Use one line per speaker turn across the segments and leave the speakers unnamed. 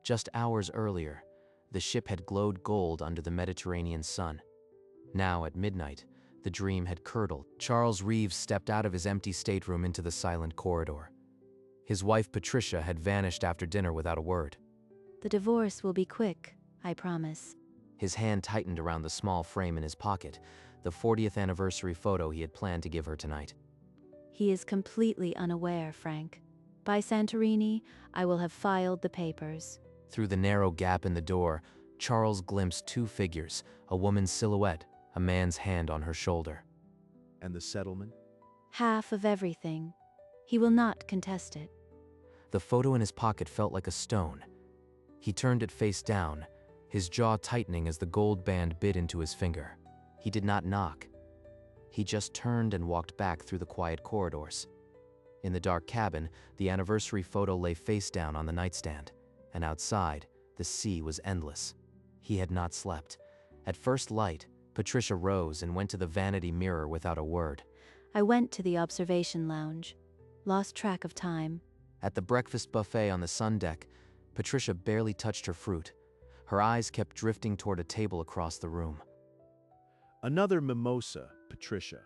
Just hours earlier, the ship had glowed gold under the Mediterranean sun. Now, at midnight, the dream had curdled. Charles Reeves stepped out of his empty stateroom into the silent corridor. His wife Patricia had vanished after dinner without a word.
The divorce will be quick, I promise.
His hand tightened around the small frame in his pocket, the 40th anniversary photo he had planned to give her tonight.
He is completely unaware, Frank. By Santorini, I will have filed the papers.
Through the narrow gap in the door, Charles glimpsed two figures, a woman's silhouette, a man's hand on her shoulder.
And the settlement?
Half of everything. He will not contest it.
The photo in his pocket felt like a stone. He turned it face down, his jaw tightening as the gold band bit into his finger. He did not knock. He just turned and walked back through the quiet corridors. In the dark cabin, the anniversary photo lay face down on the nightstand, and outside, the sea was endless. He had not slept. At first light, Patricia rose and went to the vanity mirror without a word.
I went to the observation lounge. Lost track of time.
At the breakfast buffet on the sun deck, Patricia barely touched her fruit. Her eyes kept drifting toward a table across the room.
Another mimosa, Patricia.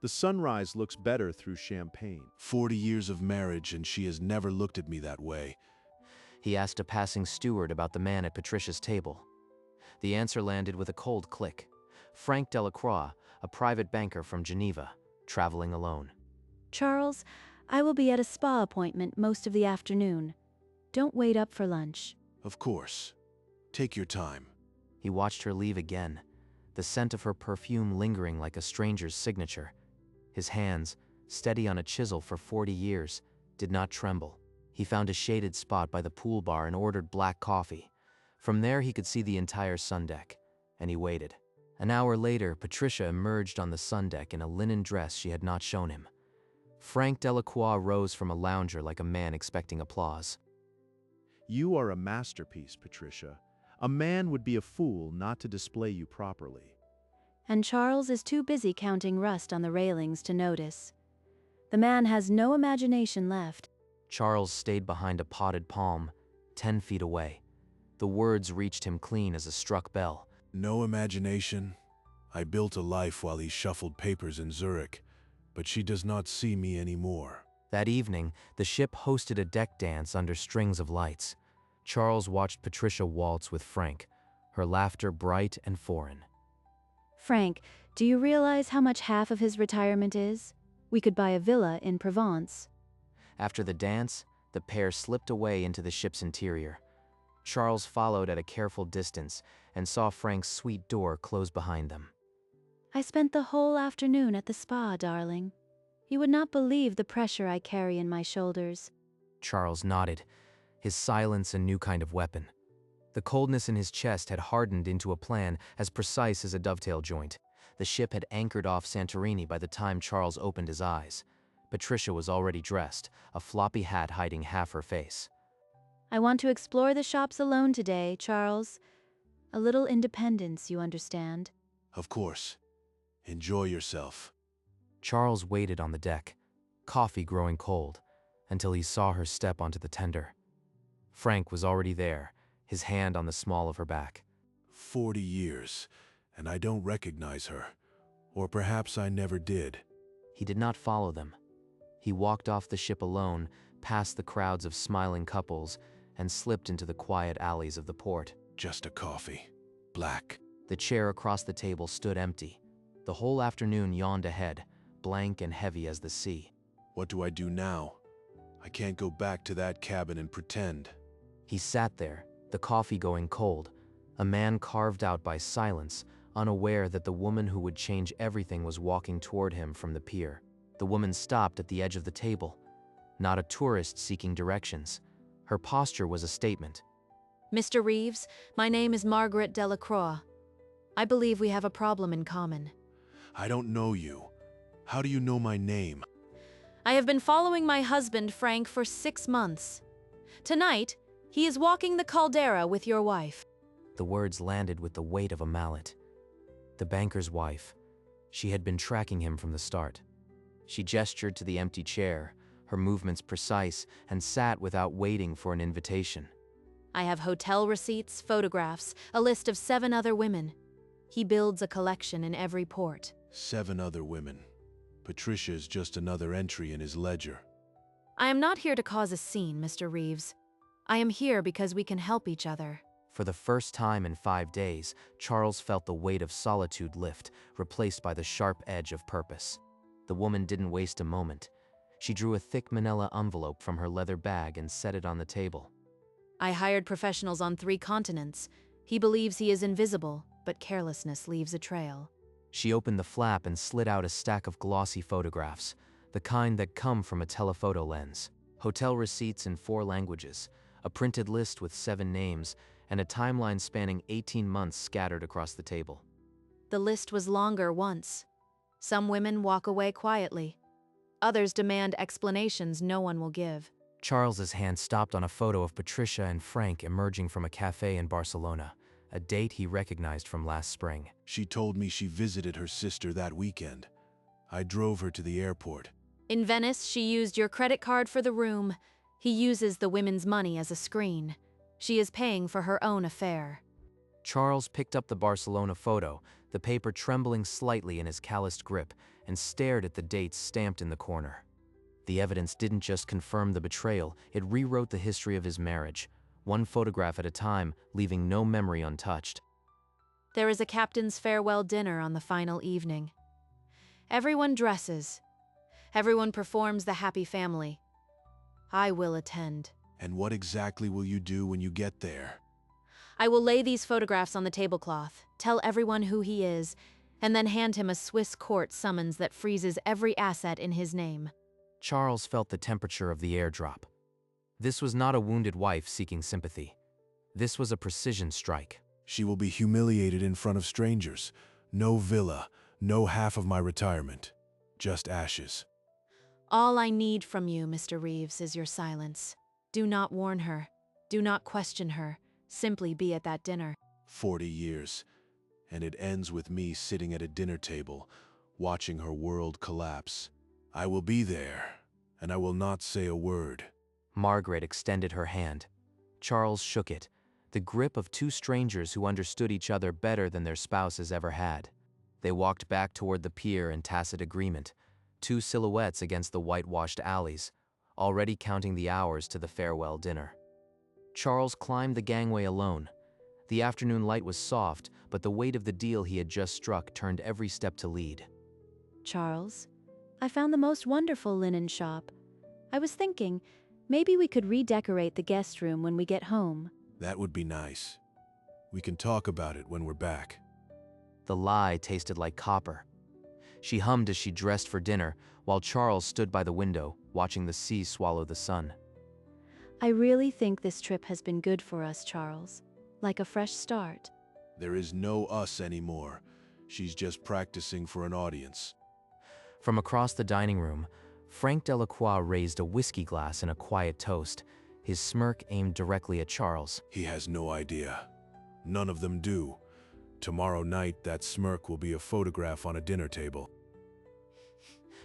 The sunrise looks better through champagne.
40 years of marriage and she has never looked at me that way.
He asked a passing steward about the man at Patricia's table. The answer landed with a cold click. Frank Delacroix, a private banker from Geneva, traveling alone.
Charles, I will be at a spa appointment most of the afternoon. Don't wait up for lunch.
Of course. Take your time.
He watched her leave again, the scent of her perfume lingering like a stranger's signature. His hands, steady on a chisel for 40 years, did not tremble. He found a shaded spot by the pool bar and ordered black coffee. From there he could see the entire sun deck, and he waited. An hour later, Patricia emerged on the sun deck in a linen dress she had not shown him. Frank Delacroix rose from a lounger like a man expecting applause.
You are a masterpiece, Patricia. A man would be a fool not to display you properly.
And Charles is too busy counting rust on the railings to notice. The man has no imagination left.
Charles stayed behind a potted palm, 10 feet away. The words reached him clean as a struck bell.
No imagination. I built a life while he shuffled papers in Zurich, but she does not see me anymore.
That evening, the ship hosted a deck dance under strings of lights. Charles watched Patricia waltz with Frank, her laughter bright and foreign.
Frank, do you realize how much half of his retirement is? We could buy a villa in Provence.
After the dance, the pair slipped away into the ship's interior. Charles followed at a careful distance and saw Frank's sweet door close behind them.
I spent the whole afternoon at the spa, darling. You would not believe the pressure I carry in my shoulders.
Charles nodded, his silence a new kind of weapon. The coldness in his chest had hardened into a plan as precise as a dovetail joint. The ship had anchored off Santorini by the time Charles opened his eyes. Patricia was already dressed, a floppy hat hiding half her face.
I want to explore the shops alone today, Charles. A little independence, you understand.
Of course. Enjoy yourself.
Charles waited on the deck, coffee growing cold, until he saw her step onto the tender. Frank was already there, his hand on the small of her back.
40 years, and I don't recognize her. Or perhaps I never did.
He did not follow them. He walked off the ship alone, past the crowds of smiling couples, and slipped into the quiet alleys of the port.
Just a coffee. Black.
The chair across the table stood empty. The whole afternoon yawned ahead, blank and heavy as the sea.
What do I do now? I can't go back to that cabin and pretend.
He sat there, the coffee going cold, a man carved out by silence, unaware that the woman who would change everything was walking toward him from the pier. The woman stopped at the edge of the table, not a tourist seeking directions. Her posture was a statement.
Mr. Reeves, my name is Margaret Delacroix. I believe we have a problem in common.
I don't know you. How do you know my name?
I have been following my husband, Frank, for 6 months. Tonight, he is walking the caldera with your wife.
The words landed with the weight of a mallet. The banker's wife. She had been tracking him from the start. She gestured to the empty chair, her movements precise, and sat without waiting for an invitation.
I have hotel receipts, photographs, a list of 7 other women. He builds a collection in every port.
7 other women. Patricia is just another entry in his ledger.
I am not here to cause a scene, Mr. Reeves. I am here because we can help each other.
For the first time in 5 days, Charles felt the weight of solitude lift, replaced by the sharp edge of purpose. The woman didn't waste a moment. She drew a thick manila envelope from her leather bag and set it on the table.
I hired professionals on 3 continents. He believes he is invisible, but carelessness leaves a trail.
She opened the flap and slid out a stack of glossy photographs, the kind that come from a telephoto lens. Hotel receipts in 4 languages, a printed list with 7 names, and a timeline spanning 18 months scattered across the table.
The list was longer once. Some women walk away quietly. Others demand explanations no one will give.
Charles's hand stopped on a photo of Patricia and Frank emerging from a cafe in Barcelona, a date he recognized from last spring.
She told me she visited her sister that weekend. I drove her to the airport.
In Venice, she used your credit card for the room. He uses the women's money as a screen. She is paying for her own affair.
Charles picked up the Barcelona photo, the paper trembling slightly in his calloused grip, and stared at the dates stamped in the corner. The evidence didn't just confirm the betrayal, it rewrote the history of his marriage, one photograph at a time, leaving no memory untouched.
There is a captain's farewell dinner on the final evening. Everyone dresses. Everyone performs the happy family. I will attend.
And what exactly will you do when you get there?
I will lay these photographs on the tablecloth, tell everyone who he is, and then hand him a Swiss court summons that freezes every asset in his name.
Charles felt the temperature of the airdrop. This was not a wounded wife seeking sympathy. This was a precision strike.
She will be humiliated in front of strangers. No villa, no half of my retirement. Just ashes.
All I need from you, Mr. Reeves, is your silence. Do not warn her. Do not question her. Simply be at that dinner.
40 years. And it ends with me sitting at a dinner table, watching her world collapse. I will be there, and I will not say a word.
Margaret extended her hand. Charles shook it, the grip of 2 strangers who understood each other better than their spouses ever had. They walked back toward the pier in tacit agreement, 2 silhouettes against the whitewashed alleys, already counting the hours to the farewell dinner. Charles climbed the gangway alone. The afternoon light was soft, but the weight of the deal he had just struck turned every step to lead.
Charles, I found the most wonderful linen shop. I was thinking, maybe we could redecorate the guest room when we get home.
That would be nice. We can talk about it when we're back.
The lie tasted like copper. She hummed as she dressed for dinner, while Charles stood by the window, watching the sea swallow the sun.
I really think this trip has been good for us, Charles. Like a fresh start.
There is no us anymore. She's just practicing for an audience.
From across the dining room, Frank Delacroix raised a whiskey glass in a quiet toast, his smirk aimed directly at Charles.
He has no idea. None of them do. Tomorrow night, that smirk will be a photograph on a dinner table.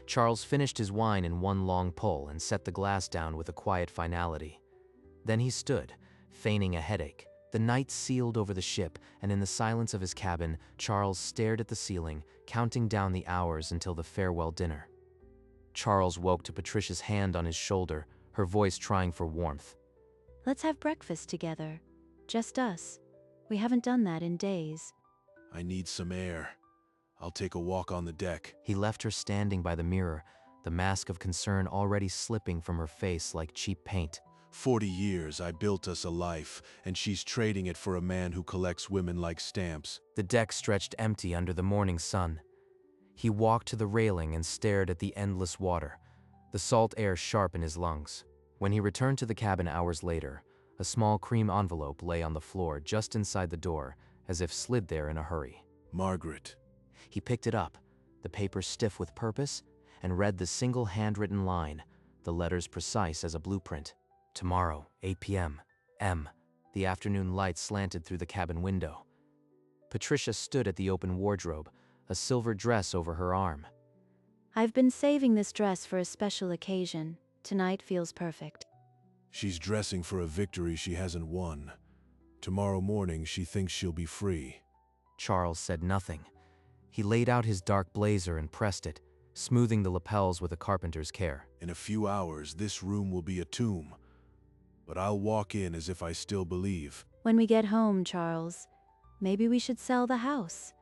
Charles finished his wine in one long pull and set the glass down with a quiet finality. Then he stood, feigning a headache. The night sealed over the ship, and in the silence of his cabin, Charles stared at the ceiling, counting down the hours until the farewell dinner. Charles woke to Patricia's hand on his shoulder, her voice trying for warmth.
Let's have breakfast together. Just us. We haven't done that in days.
I need some air. I'll take a walk on the deck.
He left her standing by the mirror, the mask of concern already slipping from her face like cheap paint.
40 years I built us a life, and she's trading it for a man who collects women like stamps.
The deck stretched empty under the morning sun. He walked to the railing and stared at the endless water, the salt air sharp in his lungs. When he returned to the cabin hours later, a small cream envelope lay on the floor just inside the door, as if slid there in a hurry.
Margaret.
He picked it up, the paper stiff with purpose, and read the single handwritten line, the letters precise as a blueprint. Tomorrow, 8 p.m. M. The afternoon light slanted through the cabin window. Patricia stood at the open wardrobe, a silver dress over her arm.
I've been saving this dress for a special occasion. Tonight feels perfect.
She's dressing for a victory she hasn't won. Tomorrow morning she thinks she'll be free.
Charles said nothing. He laid out his dark blazer and pressed it, smoothing the lapels with a carpenter's care.
In a few hours, this room will be a tomb. But I'll walk in as if I still believe.
When we get home, Charles, maybe we should sell the house.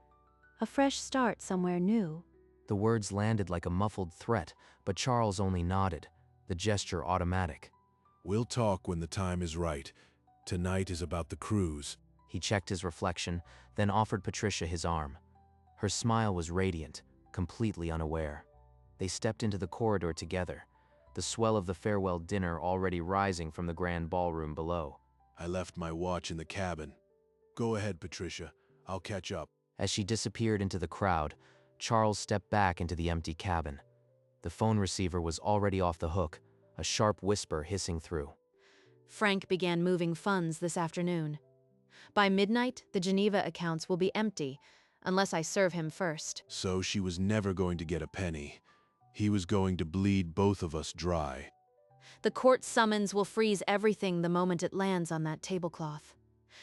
A fresh start somewhere new.
The words landed like a muffled threat, but Charles only nodded, the gesture automatic.
We'll talk when the time is right. Tonight is about the cruise.
He checked his reflection, then offered Patricia his arm. Her smile was radiant, completely unaware. They stepped into the corridor together, the swell of the farewell dinner already rising from the grand ballroom below.
I left my watch in the cabin. Go ahead, Patricia. I'll catch up.
As she disappeared into the crowd, Charles stepped back into the empty cabin. The phone receiver was already off the hook, a sharp whisper hissing through.
Frank began moving funds this afternoon. By midnight, the Geneva accounts will be empty, unless I serve him first.
So she was never going to get a penny. He was going to bleed both of us dry.
The court summons will freeze everything the moment it lands on that tablecloth.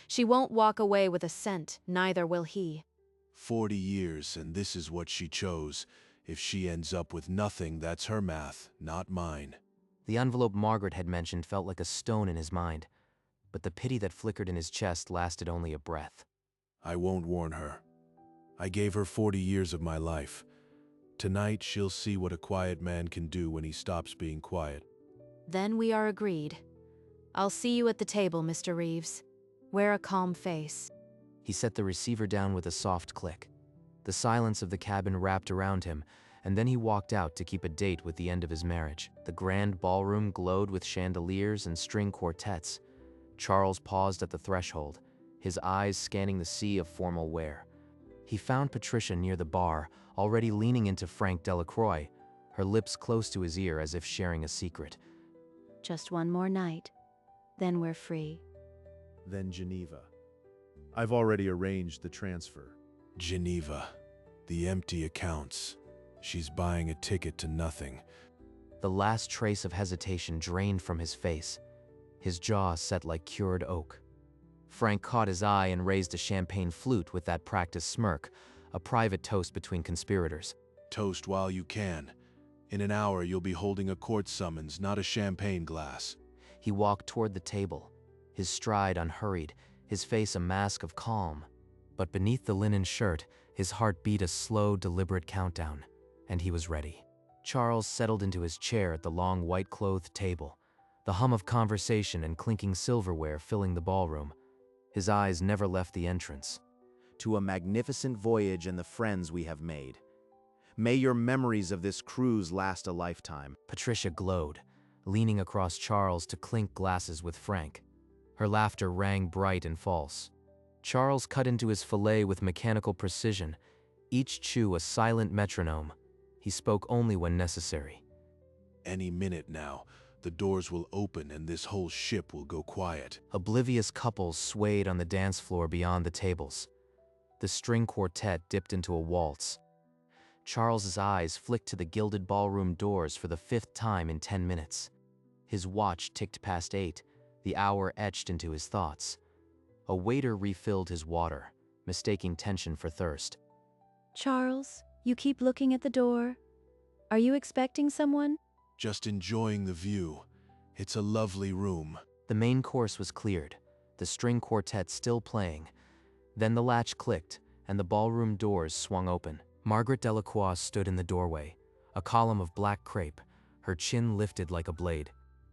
She won't walk away with a cent, neither will he.
40 years, and this is what she chose. If she ends up with nothing, that's her math, not mine.
The envelope Margaret had mentioned felt like a stone in his mind, but the pity that flickered in his chest lasted only a breath.
I won't warn her. I gave her 40 years of my life. Tonight she'll see what a quiet man can do when he stops being quiet.
Then we are agreed. I'll see you at the table, Mr. Reeves. Wear a calm face.
He set the receiver down with a soft click. The silence of the cabin wrapped around him, and then he walked out to keep a date with the end of his marriage. The grand ballroom glowed with chandeliers and string quartets. Charles paused at the threshold, his eyes scanning the sea of formal wear. He found Patricia near the bar, already leaning into Frank Delacroix, her lips close to his ear as if sharing a secret.
Just one more night, then we're free.
Then Geneva. I've already arranged the transfer.
Geneva. The empty accounts. She's buying a ticket to nothing.
The last trace of hesitation drained from his face, his jaw set like cured oak. Frank caught his eye and raised a champagne flute with that practiced smirk, a private toast between conspirators.
Toast while you can. In an hour you'll be holding a court summons, not a champagne glass.
He walked toward the table, his stride unhurried, his face a mask of calm. But beneath the linen shirt, his heart beat a slow, deliberate countdown, and he was ready. Charles settled into his chair at the long white-clothed table, the hum of conversation and clinking silverware filling the ballroom. His eyes never left the entrance.
To a magnificent voyage and the friends we have made. May your memories of this cruise last a lifetime.
Patricia glowed, leaning across Charles to clink glasses with Frank. Her laughter rang bright and false. Charles cut into his fillet with mechanical precision, each chew a silent metronome. He spoke only when necessary.
Any minute now, the doors will open and this whole ship will go quiet.
Oblivious couples swayed on the dance floor beyond the tables. The string quartet dipped into a waltz. Charles's eyes flicked to the gilded ballroom doors for the 5th time in 10 minutes. His watch ticked past 8, the hour etched into his thoughts. A waiter refilled his water, mistaking tension for thirst.
Charles, you keep looking at the door. Are you expecting someone?
Just enjoying the view. It's a lovely room.
The main course was cleared, the string quartet still playing. Then the latch clicked, and the ballroom doors swung open. Margaret Delacroix stood in the doorway, a column of black crepe, her chin lifted like a blade.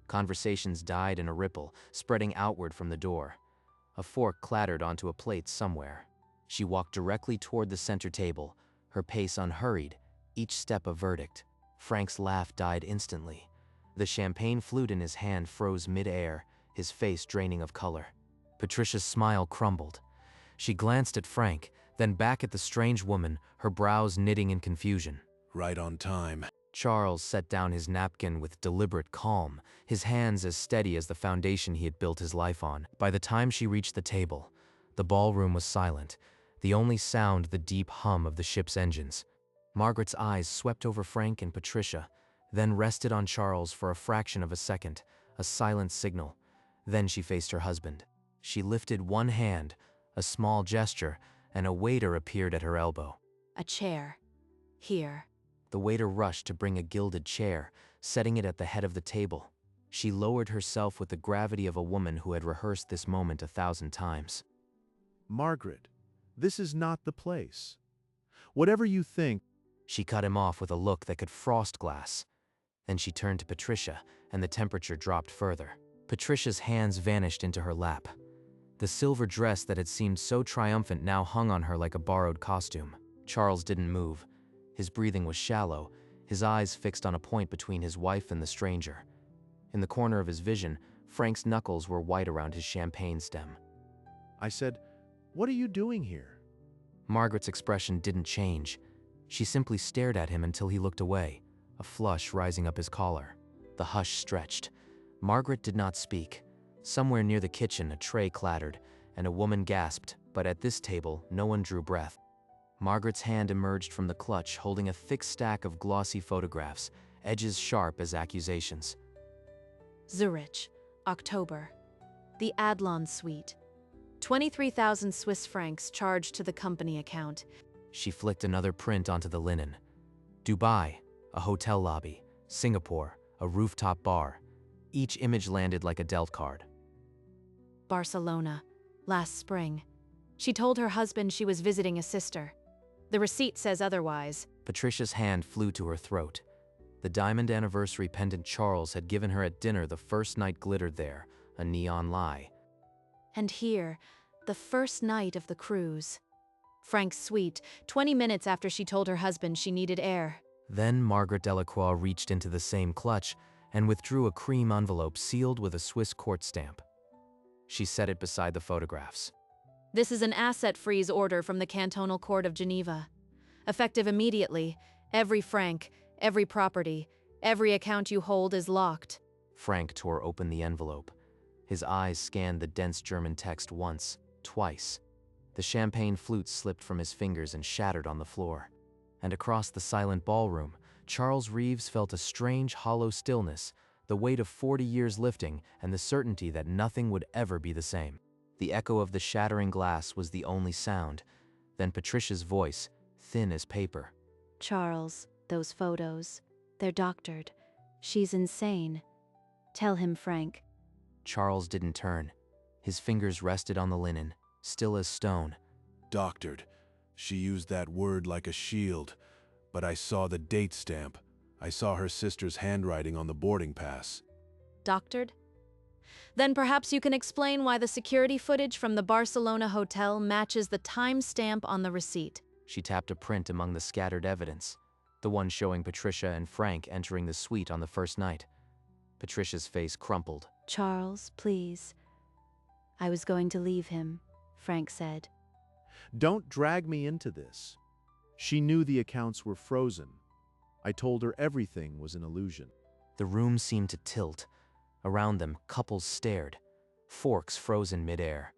Conversations died in a ripple, spreading outward from the door. A fork clattered onto a plate somewhere. She walked directly toward the center table, her pace unhurried, each step a verdict. Frank's laugh died instantly. The champagne flute in his hand froze mid-air, his face draining of color. Patricia's smile crumbled. She glanced at Frank, then back at the strange woman, her brows knitting in confusion.
Right on time.
Charles set down his napkin with deliberate calm, his hands as steady as the foundation he had built his life on. By the time she reached the table, the ballroom was silent, the only sound the deep hum of the ship's engines. Margaret's eyes swept over Frank and Patricia, then rested on Charles for a fraction of a second, a silent signal. Then she faced her husband. She lifted one hand, a small gesture, and a waiter appeared at her elbow.
A chair. Here.
The waiter rushed to bring a gilded chair, setting it at the head of the table. She lowered herself with the gravity of a woman who had rehearsed this moment 1,000 times.
Margaret, this is not the place. Whatever you think.
She cut him off with a look that could frost glass. Then she turned to Patricia, and the temperature dropped further. Patricia's hands vanished into her lap. The silver dress that had seemed so triumphant now hung on her like a borrowed costume. Charles didn't move. His breathing was shallow, his eyes fixed on a point between his wife and the stranger. In the corner of his vision, Frank's knuckles were white around his champagne stem.
I said, "What are you doing here?"
Margaret's expression didn't change. She simply stared at him until he looked away, a flush rising up his collar. The hush stretched. Margaret did not speak. Somewhere near the kitchen, a tray clattered, and a woman gasped, but at this table, no one drew breath. Margaret's hand emerged from the clutch, holding a thick stack of glossy photographs, edges sharp as accusations.
Zurich, October. The Adlon Suite. 23,000 Swiss francs charged to the company account.
She flicked another print onto the linen. Dubai, a hotel lobby. Singapore, a rooftop bar. Each image landed like a dealt card.
Barcelona, last spring. She told her husband she was visiting a sister. The receipt says otherwise.
Patricia's hand flew to her throat. The diamond anniversary pendant Charles had given her at dinner the first night glittered there, a neon lie.
And here, the first night of the cruise. Frank's suite, 20 minutes after she told her husband she needed air.
Then Margaret Delacroix reached into the same clutch and withdrew a cream envelope sealed with a Swiss court stamp. She set it beside the photographs.
This is an asset freeze order from the Cantonal Court of Geneva. Effective immediately, every franc, every property, every account you hold is locked.
Frank tore open the envelope. His eyes scanned the dense German text once, twice. The champagne flute slipped from his fingers and shattered on the floor. And across the silent ballroom, Charles Reeves felt a strange, hollow stillness, the weight of 40 years lifting, and the certainty that nothing would ever be the same. The echo of the shattering glass was the only sound. Then Patricia's voice, thin as paper.
Charles, those photos. They're doctored. She's insane. Tell him, Frank.
Charles didn't turn. His fingers rested on the linen, still as stone.
Doctored. She used that word like a shield. But I saw the date stamp. I saw her sister's handwriting on the boarding pass.
Doctored? Then perhaps you can explain why the security footage from the Barcelona hotel matches the time stamp on the receipt.
She tapped a print among the scattered evidence, the one showing Patricia and Frank entering the suite on the first night. Patricia's face crumpled.
Charles, please. I was going to leave him, Frank said.
Don't drag me into this. She knew the accounts were frozen. I told her everything was an illusion.
The room seemed to tilt. Around them, couples stared, forks frozen midair.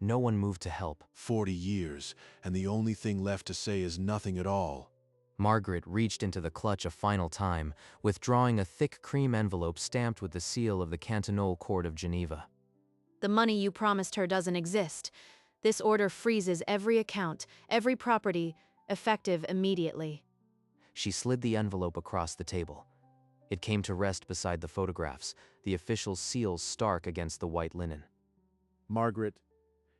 No one moved to help.
40 years, and the only thing left to say is nothing at all.
Margaret reached into the clutch a final time, withdrawing a thick cream envelope stamped with the seal of the Cantonal Court of Geneva.
The money you promised her doesn't exist. This order freezes every account, every property, effective immediately.
She slid the envelope across the table. It came to rest beside the photographs, the official seals stark against the white linen.
Margaret,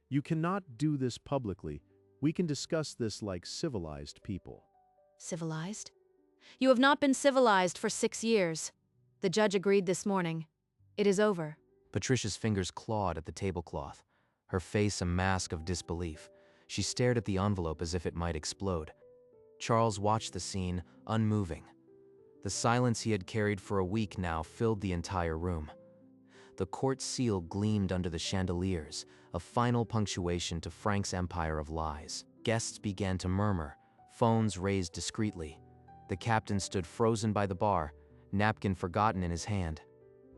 you cannot do this publicly. We can discuss this like civilized people.
Civilized? You have not been civilized for 6 years. The judge agreed this morning. It is over.
Patricia's fingers clawed at the tablecloth, her face a mask of disbelief. She stared at the envelope as if it might explode. Charles watched the scene, unmoving. The silence he had carried for a week now filled the entire room. The court seal gleamed under the chandeliers, a final punctuation to Frank's empire of lies. Guests began to murmur, phones raised discreetly. The captain stood frozen by the bar, napkin forgotten in his hand.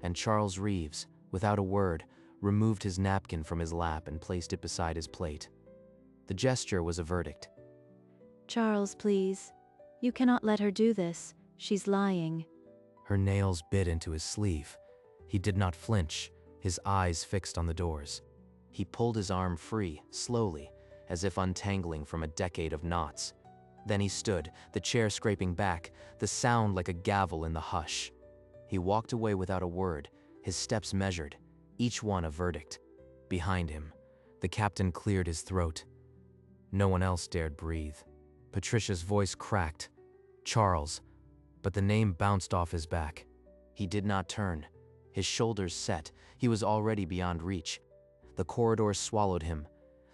And Charles Reeves, without a word, removed his napkin from his lap and placed it beside his plate. The gesture was a verdict.
Charles, please. You cannot let her do this. She's lying.
Her nails bit into his sleeve. He did not flinch, his eyes fixed on the doors. He pulled his arm free, slowly, as if untangling from a decade of knots. Then he stood, the chair scraping back, the sound like a gavel in the hush. He walked away without a word, his steps measured, each one a verdict. Behind him, the captain cleared his throat. No one else dared breathe. Patricia's voice cracked. Charles, but the name bounced off his back. He did not turn. His shoulders set. He was already beyond reach. The corridors swallowed him.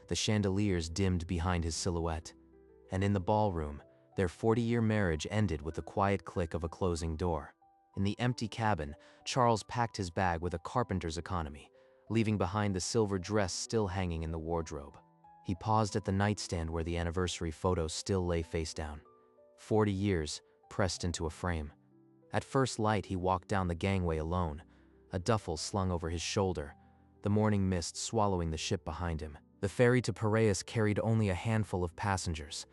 The chandeliers dimmed behind his silhouette. And in the ballroom, their 40-year marriage ended with the quiet click of a closing door. In the empty cabin, Charles packed his bag with a carpenter's economy, leaving behind the silver dress still hanging in the wardrobe. He paused at the nightstand where the anniversary photo still lay face down. 40 years, pressed into a frame. At first light, he walked down the gangway alone, a duffel slung over his shoulder, the morning mist swallowing the ship behind him. The ferry to Piraeus carried only a handful of passengers.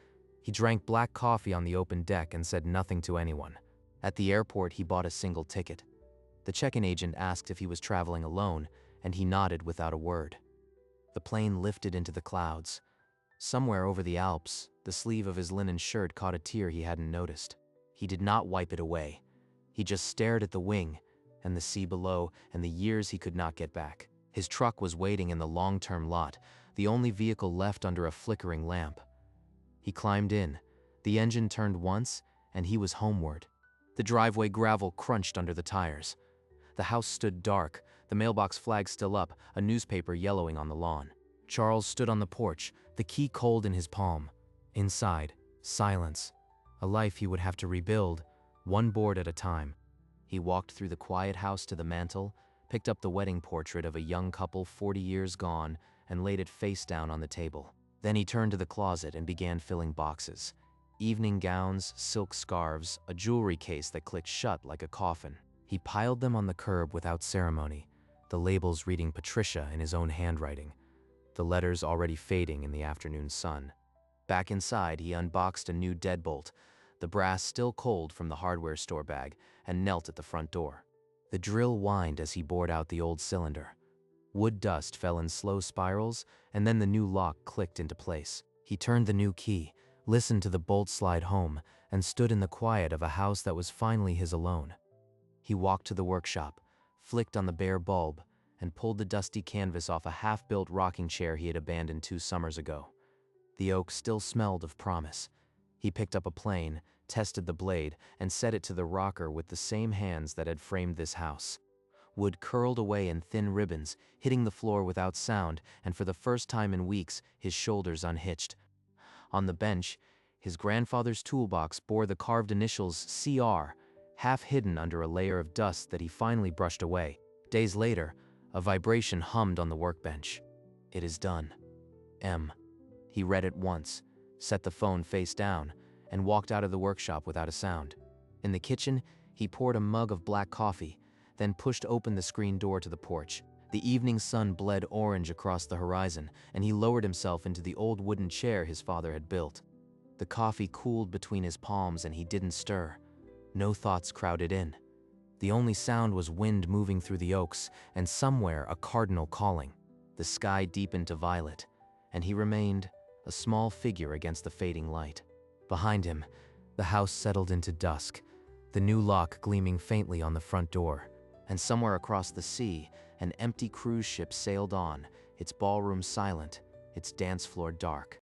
He drank black coffee on the open deck and said nothing to anyone. At the airport, he bought a single ticket. The check-in agent asked if he was traveling alone, and he nodded without a word. The plane lifted into the clouds. Somewhere over the Alps, the sleeve of his linen shirt caught a tear he hadn't noticed. He did not wipe it away. He just stared at the wing, and the sea below, and the years he could not get back. His truck was waiting in the long-term lot, the only vehicle left under a flickering lamp. He climbed in. The engine turned once, and he was homeward. The driveway gravel crunched under the tires. The house stood dark, the mailbox flag still up, a newspaper yellowing on the lawn. Charles stood on the porch, the key cold in his palm. Inside, silence. A life he would have to rebuild, one board at a time. He walked through the quiet house to the mantel, picked up the wedding portrait of a young couple 40 years gone, and laid it face down on the table. Then he turned to the closet and began filling boxes. Evening gowns, silk scarves, a jewelry case that clicked shut like a coffin. He piled them on the curb without ceremony, the labels reading Patricia in his own handwriting, the letters already fading in the afternoon sun. Back inside, he unboxed a new deadbolt, the brass still cold from the hardware store bag, and knelt at the front door. The drill whined as he bored out the old cylinder. Wood dust fell in slow spirals, and then the new lock clicked into place. He turned the new key, listened to the bolt slide home, and stood in the quiet of a house that was finally his alone. He walked to the workshop, flicked on the bare bulb, and pulled the dusty canvas off a half-built rocking chair he had abandoned 2 summers ago. The oak still smelled of promise. He picked up a plane, tested the blade, and set it to the rocker with the same hands that had framed this house. Wood curled away in thin ribbons, hitting the floor without sound, and for the first time in weeks, his shoulders unhitched. On the bench, his grandfather's toolbox bore the carved initials CR, half hidden under a layer of dust that he finally brushed away. Days later, a vibration hummed on the workbench. "It is done. M." He read it once, set the phone face down, and walked out of the workshop without a sound. In the kitchen, he poured a mug of black coffee, then pushed open the screen door to the porch. The evening sun bled orange across the horizon, and he lowered himself into the old wooden chair his father had built. The coffee cooled between his palms and he didn't stir. No thoughts crowded in. The only sound was wind moving through the oaks, and somewhere a cardinal calling. The sky deepened to violet, and he remained, a small figure against the fading light. Behind him, the house settled into dusk, the new lock gleaming faintly on the front door. And somewhere across the sea, an empty cruise ship sailed on, its ballroom silent, its dance floor dark.